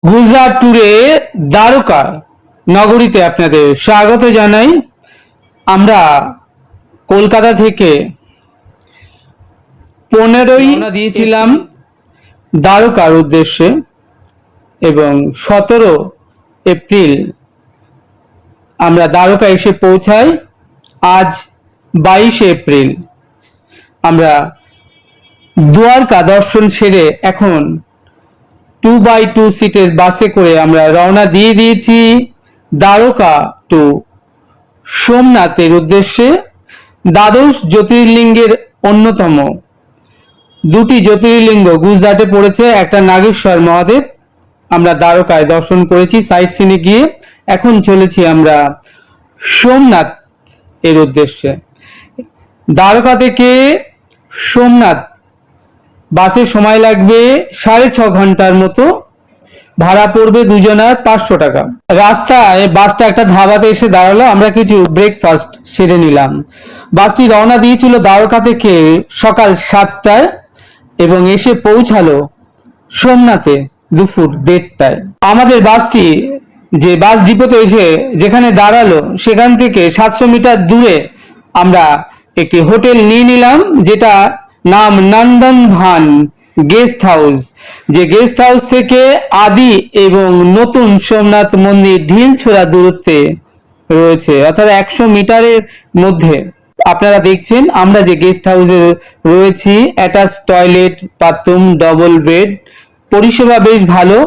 গুজরাট ট্যুরে দ্বারকা নগরীতে আপনাদের স্বাগত জানাই। আমরা কলকাতা থেকে 15ই দিয়েছিলাম দ্বারকার উদ্দেশ্যে এবং 17 এপ্রিল আমরা দ্বারকা এসে পৌঁছাই। আজ 22 এপ্রিল আমরা দ্বারকা দর্শন সেরে এখন 2x2 সিটের বাসে করে আমরা রওনা দিয়ে দিয়েছি দ্বারকা টু সোমনাথের উদ্দেশ্যে। দ্বাদশ জ্যোতির্লিঙ্গের অন্যতম দুটি জ্যোতির্লিঙ্গ গুজরাটে পড়েছে, একটা নাগেশ্বর মহাদেব আমরা দ্বারকায় দর্শন করেছি সাইট সিনে গিয়ে। এখন চলেছি আমরা সোমনাথ এর উদ্দেশ্যে। দ্বারকা থেকে সোমনাথ বাসে সময় লাগবে 6.5 ঘন্টার মতো, ভাড়া পড়বে দুজনার 500 টাকা। রাস্তায় বাসটা একটা ধাবাতে এসে দাঁড়ালো, আমরা কিছু ব্রেকফাস্ট সেরে নিলাম। বাসটি রওনা দিয়েছিল দ্বারকা থেকে সকাল 7টায় এবং এসে পৌঁছালো সোমনাথে দুপুর 1:30টায়। আমাদের বাসটি যে বাস ডিপোতে এসে যেখানে দাঁড়ালো সেখান থেকে 700 মিটার দূরে আমরা একটি হোটেল নিয়ে নিলাম, যেটা নাম নন্দনভান গেস্ট হাউস। যে গেস্ট হাউস থেকে আদি এবং নতুন সোমনাথ মন্দির ঢিলছোড়া দূরত্বে রয়েছে, অর্থাৎ 100 মিটারের মধ্যে। আপনারা দেখছেন আমরা যে গেস্ট হাউসে রয়েছি, attach toilet, bathroom, double bed, পরিষেবা বেশ ভালো।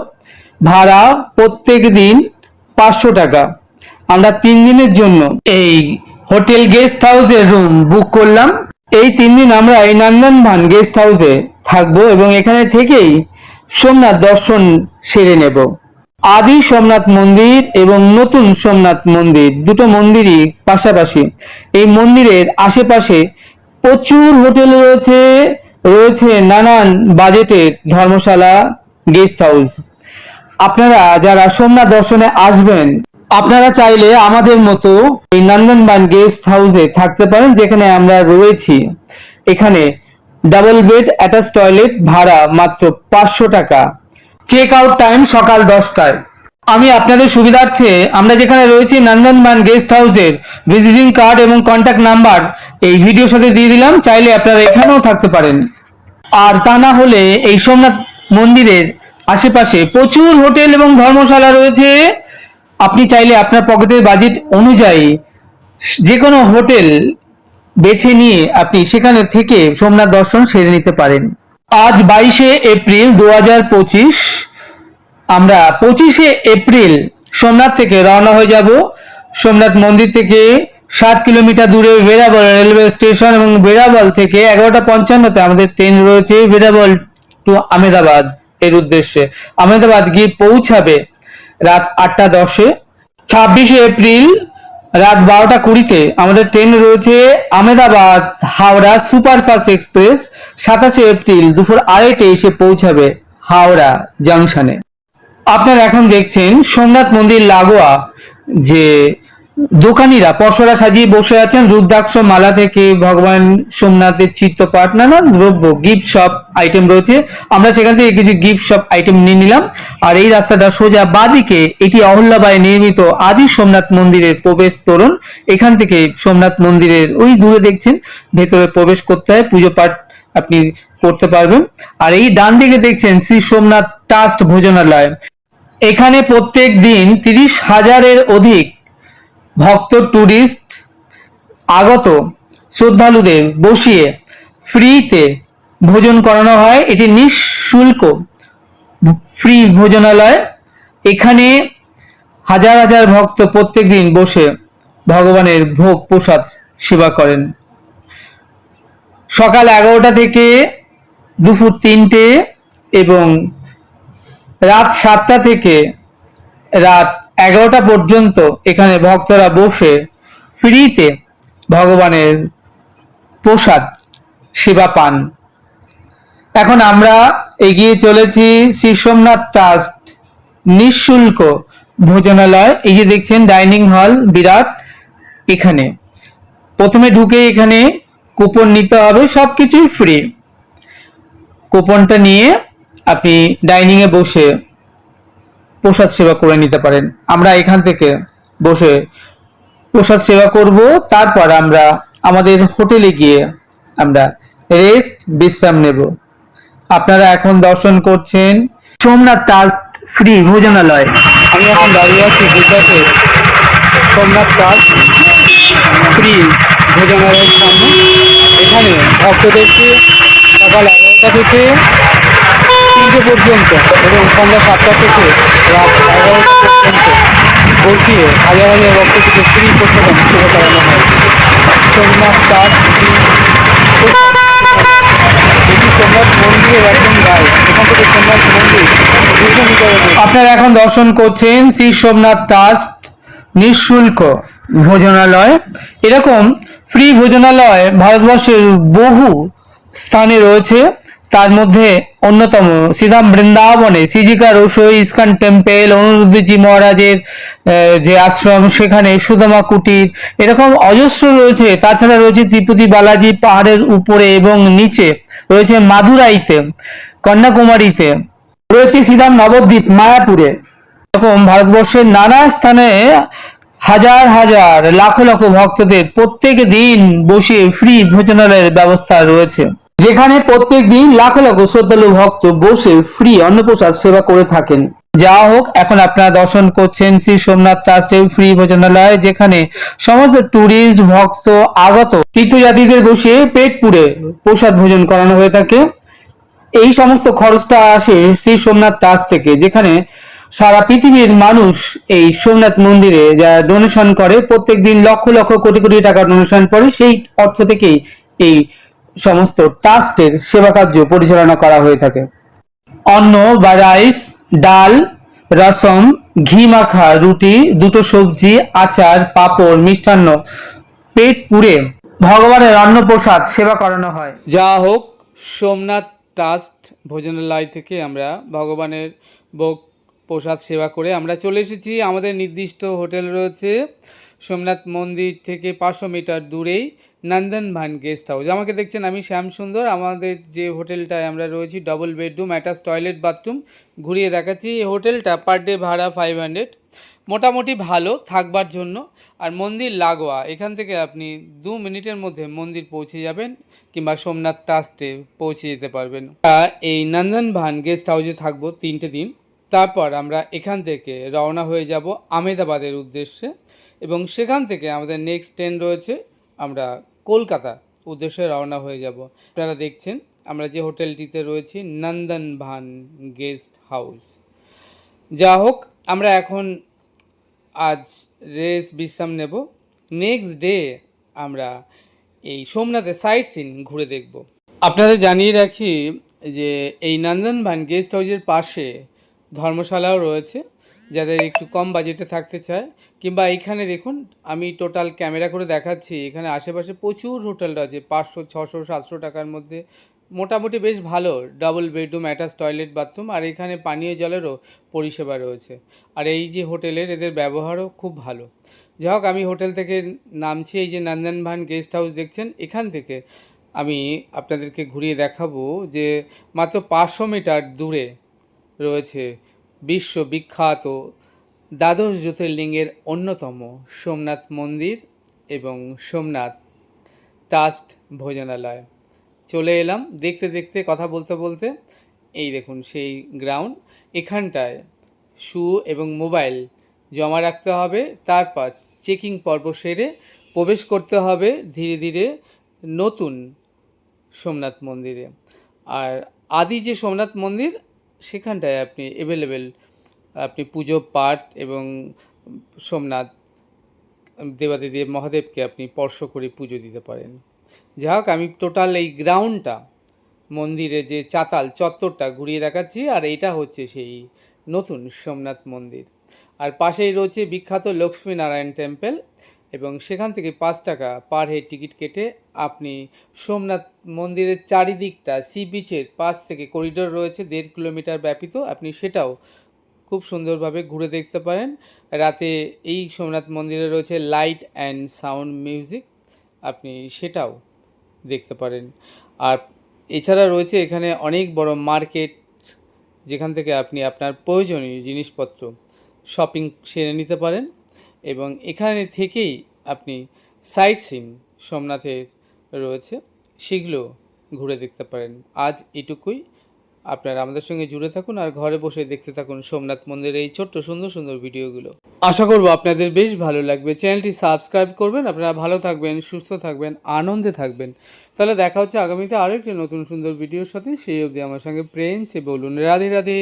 ভাড়া প্রত্যেক দিন 500 টাকা। আমরা 3 দিনের জন্য এই হোটেল গেস্ট হাউসের রুম বুক করলাম। এই 3 দিন আমরা এই নন্দনভান গেস্ট হাউসে থাকবো এবং এখানে থেকেই সোমনাথ দর্শন সেরে নেব। আদি সোমনাথ মন্দির এবং নতুন সোমনাথ মন্দির দুটো মন্দিরই পাশাপাশি। এই মন্দিরের আশেপাশে প্রচুর হোটেল রয়েছে নানান বাজেটের ধর্মশালা, গেস্ট হাউস। আপনারা যারা সোমনাথ দর্শনে আসবেন, আপনারা চাইলে আমাদের মতো এই নন্দনভান গেস্ট হাউসে থাকতে পারেন, যেখানে আমরা রয়েছি। এখানে ডাবল বেড, অ্যাটাচ টয়লেট, ভাড়া মাত্র 500 টাকা। চেক আউট টাইম সকাল 10টায়। আমি আপনাদের সুবিধার্থে আমরা যেখানে রয়েছি নন্দনভান গেস্ট হাউসের ভিজিটিং কার্ড এবং কন্ট্যাক্ট নাম্বার এই ভিডিওর সাথে দিয়ে দিলাম, চাইলে আপনারা এখানেও থাকতে পারেন। আর তা না হলে এই সোমনাথ মন্দিরের আশেপাশে প্রচুর হোটেল এবং ধর্মশালা রয়েছে। আপনি চাইলে আপনার পকেটের বাজেট অনুযায়ী যে কোনো হোটেল বেছে নিয়ে আপনি সেখানে থেকে সোমনাথ দর্শন সেরে নিতে পারেন। আজ 22 এপ্রিল 2025। আমরা 25 এপ্রিল সোমনাথ থেকে রওনা হয়ে যাব। সোমনাথ মন্দির থেকে 7 কিলোমিটার দূরে ভেরাবল রেলওয়ে স্টেশন এবং ভেরাবল থেকে 11:55-তে আমাদের ট্রেন রয়েছে ভেরাবল টু আহমেদাবাদ এর উদ্দেশ্যে। আহমেদাবাদ গিয়ে পৌঁছাবে রাত 8:10-এ। 26 এপ্রিল রাত 12:20-তে আমাদের ট্রেন রয়েছে Ahmedabad Howrah superfast express. 27 April দুপুর 2:30-টে এসে পৌঁছাবে হাওড়া জাংশনে। আপনারা এখন দেখছেন সোমনাথ মন্দির লাগোয়া যে দোকানিরা পসরা সাজিয়ে বসে আছেন। রুদ্রাক্ষ মালা থেকে ভগবান সোমনাথের চিত্রপাট, নানান দ্রব্য, গিফট শপ আইটেম রয়েছে। আমরা সেখান থেকে কিছু গিফট শপ আইটেম নিয়ে নিলাম। আর এই রাস্তাটা সোজা বাঁদিকে, এটি অহল্যাবাই নির্মিত আদি সোমনাথ মন্দিরের প্রবেশ তোরণ। এখান থেকে সোমনাথ মন্দিরের ওই দূরে দেখছেন ভেতরে প্রবেশ করতে হয়, পুজো পাঠ আপনি করতে পারবেন। আর এই ডান দিকে দেখছেন শ্রী সোমনাথ ট্রাস্ট ভোজনালয়। এখানে প্রত্যেক দিন 30,000-এর অধিক ভক্ত, ট্যুরিস্ট আগত শ্রদ্ধালুদের বসিয়ে ফ্রিতে ভোজন করানো হয়। এটি নিঃশুল্ক ফ্রি ভোজনালয়। এখানে হাজার হাজার ভক্ত প্রত্যেক দিন বসে ভগবানের ভোগ প্রসাদ সেবা করেন। সকাল 11টা থেকে দুপুর 3টে এবং রাত 7টা থেকে রাত 11টা পর্যন্ত এখানে ভক্তরা বসে ফ্রিতে ভগবানের প্রসাদ সেবা পান। এখন আমরা এগিয়ে চলেছি শ্রী সোমনাথ ট্রাস্ট নিঃশুল্ক ভোজনালয়। এই যে দেখছেন ডাইনিং হল বিরাট। এখানে প্রথমে ঢুকে এখানে কুপন নিতে হবে, সবকিছুই ফ্রি। কুপনটা নিয়ে আপনি ডাইনিং এ বসে প্রসাদ সেবা করে নিতে পারেন। আমরা এখান থেকে বসে প্রসাদ সেবা করব, তারপর আমরা আমাদের হোটেলে গিয়ে আমরা রেস্ট বিশ্রাম নেব। আপনারা এখন দর্শন করছেন সোমনাথ ট্রাস্ট ফ্রি ভোজনালয়। আমি এখন দাঁড়িয়ে আছি গুজরাটে সোমনাথ ট্রাস্ট ফ্রি ভোজনালয়ের সামনে। এখানে ভক্তদেরকে সকাল 11টা থেকে 3টে পর্যন্ত এবং সন্ধ্যা 7টা থেকে রাত 11টা পর্যন্ত বসিয়ে হাজার হাজার ভক্তকে ফ্রি প্রসাদম সেবা করানো হয়। সোমনাথ ট্রাস্ট ফ্রি এটি সোমনাথ মন্দিরের একদম গায়ে। এখান থেকে সোমনাথ মন্দির 200 মিটারের মধ্যে। আপনারা এখন দর্শন করছেন শ্রী সোমনাথ ট্রাস্ট নিঃশুল্ক ভোজনালয়। এরকম ফ্রি ভোজনালয় ভারতবর্ষের বহু স্থানে রয়েছে। তার মধ্যে অন্যতম শ্রীধাম বৃন্দাবনে শ্রীজিকা রসোই ইস্কন টেম্পেল, অনুরুদ্ধজি মহারাজের যে আশ্রম, সেখানে সুদামা কুটির, এরকম অজস্র রয়েছে। তাছাড়া রয়েছে তিরুপতি বালাজি পাহাড়ের উপরে এবং নিচে, রয়েছে মাদুরাইতে, কন্যাকুমারীতে, রয়েছে শ্রীধাম নবদ্বীপ মায়াপুরে। এরকম ভারতবর্ষের নানা স্থানে হাজার হাজার লাখ লাখ ভক্তদের প্রত্যেক দিন বসে ফ্রি ভোজনালয়ের ব্যবস্থা রয়েছে, যেখানে প্রত্যেক দিন লাখ লাখ শ্রদ্ধালু ভক্ত বসে ফ্রি অন্নপ্রসাদ সেবা করে থাকেন। যা হোক, এখন আপনারা দর্শন করছেন শ্রী সোমনাথ ট্রাস্টের ফ্রি ভোজনালয়, যেখানে সমস্ত ট্যুরিস্ট ভক্ত আগত তীর্থযাত্রীদের বসে পেট পুড়ে প্রসাদ ভোজন করানো হয়ে থাকে। এই সমস্ত খরচটা আসে শ্রী সোমনাথ ট্রাস্ট থেকে, যেখানে সারা পৃথিবীর মানুষ এই সোমনাথ মন্দিরে যা ডোনেশন করে, প্রত্যেক দিন লক্ষ লক্ষ কোটি কোটি টাকা ডোনেশন করে, সেই অর্থ থেকেই এই সমস্ত ট্রাস্টের সেবা কার্য পরিচালনা করা হয়ে থাকে। অন্ন বা রাইস, ডাল, রসম, ঘি মাখা রুটি, 2টো সবজি, আচার, পাঁপড়, মিষ্টান্ন পেট পুড়ে ভগবানের অন্নপ্রসাদ সেবা করানো হয়। যা হোক, সোমনাথ ট্রাস্ট ভোজনালয় থেকে আমরা ভগবানের ভোগ প্রসাদ সেবা করে আমরা চলে এসেছি। আমাদের নির্দিষ্ট হোটেল রয়েছে সোমনাথ মন্দির থেকে 500 মিটার দূরেই নন্দনভান গেস্ট হাউস। আমাকে দেখছেন, আমি শ্যাম সুন্দর। আমাদের যে হোটেলটায় আমরা রয়েছি, double bedroom, attach toilet, bathroom, ঘুরিয়ে দেখাচ্ছি। এই হোটেলটা পার ডে ভাড়া 500, মোটামুটি ভালো থাকবার জন্য। আর মন্দির লাগোয়া, এখান থেকে আপনি 2 মিনিটের মধ্যে মন্দির পৌঁছে যাবেন কিংবা সোমনাথ ট্রাস্টে পৌঁছে যেতে পারবেন। এই নন্দনভান গেস্ট হাউসে থাকবো 3টে দিন। তারপর আমরা এখান থেকে রওনা হয়ে যাব আহমেদাবাদের উদ্দেশ্যে, এবং সেখান থেকে আমাদের নেক্সট ট্রেন রয়েছে, আমরা কলকাতা উদ্দেশ্যে রওনা হয়ে যাব। আপনারা দেখছেন আমরা যে হোটেলটিতে রয়েছি, নন্দনভান গেস্ট হাউস। যা হোক, আমরা এখন আজ রেস্ট বিশ্রাম নেব। নেক্সট ডে আমরা এই সোমনাথের সাইট সিন ঘুরে দেখব। আপনাদের জানিয়ে রাখি যে এই নন্দনভান গেস্ট হাউসের পাশে ধর্মশালাও রয়েছে, যাদের একটু কম বাজেটে থাকতে চায়। কিংবা এইখানে দেখুন, আমি টোটাল ক্যামেরা করে দেখাচ্ছি, এখানে আশেপাশে প্রচুর হোটেল আছে 500, 600, 700 টাকার মধ্যে, মোটামুটি বেশ ভালো। Double bedroom, attach toilet, bathroom, আর এখানে পানীয় জলেরও পরিষেবা রয়েছে। আর এই যে হোটেলের, এদের ব্যবহারও খুব ভালো। যাই হোক, আমি হোটেল থেকে নামছি। এই যে নন্দনভান গেস্ট হাউস দেখছেন, এখান থেকে আমি আপনাদেরকে ঘুরিয়ে দেখাবো যে মাত্র 500 মিটার দূরে রয়েছে বিশ্ববিখ্যাত দ্বাদশ জ্যোতির্লিঙ্গের অন্যতম সোমনাথ মন্দির এবং সোমনাথ ট্রাস্ট ভোজনালয়। চলে এলাম দেখতে দেখতে, কথা বলতে বলতে। এই দেখুন সেই গ্রাউন্ড, এখানটায় শু এবং মোবাইল জমা রাখতে হবে, তারপর চেকিং পর্ব সেরে প্রবেশ করতে হবে ধীরে ধীরে নতুন সোমনাথ মন্দিরে। আর আদি যে সোমনাথ মন্দির, সেখানটায় আপনি অ্যাভেলেবেল আপনি পুজো পাঠ এবং সোমনাথ দেবাদিদেব মহাদেবকে আপনি স্পর্শ করে পুজো দিতে পারেন। যাই হোক, আমি টোটাল এই গ্রাউন্ডটা, মন্দিরে যে চাতাল চত্বরটা ঘুরিয়ে দেখাচ্ছি। আর এইটা হচ্ছে সেই নতুন সোমনাথ মন্দির। আর পাশেই রয়েছে বিখ্যাত লক্ষ্মীনারায়ণ টেম্পল, এবং সেখান থেকে 5 টাকা পার হেড টিকিট কেটে আপনি সোমনাথ মন্দিরের চারিদিকটা সি বিচের পাশ থেকে করিডোর রয়েছে 1.5 কিলোমিটার ব্যাপিত, আপনি সেটাও খুব সুন্দরভাবে ঘুরে দেখতে পারেন। রাতে এই সোমনাথ মন্দিরে রয়েছে লাইট অ্যান্ড সাউন্ড মিউজিক, আপনি সেটাও দেখতে পারেন। আর এছাড়া রয়েছে এখানে অনেক বড় মার্কেট যেখান থেকে আপনি আপনার প্রয়োজনীয় জিনিসপত্র শপিং সেরে নিতে পারেন এবং এখানে থেকেই আপনি সাইট সিন সোমনাথের রয়েছে সেগুলো ঘুরে দেখতে পারেন। আজ এটুকুই। আপনারা আমাদের সঙ্গে জুড়ে থাকুন আর ঘরে বসে দেখতে থাকুন সোমনাথ মন্দিরের এই ছোট্ট সুন্দর সুন্দর ভিডিওগুলো। আশা করব আপনাদের বেশ ভালো লাগবে। চ্যানেলটি সাবস্ক্রাইব করবেন। আপনারা ভালো থাকবেন, সুস্থ থাকবেন, আনন্দে থাকবেন। তাহলে দেখা হচ্ছে আগামীতে আরও একটি নতুন সুন্দর ভিডিওর সাথে। সেই অবধি আমার সঙ্গে প্রেম সে বলুন রাধে রাধে।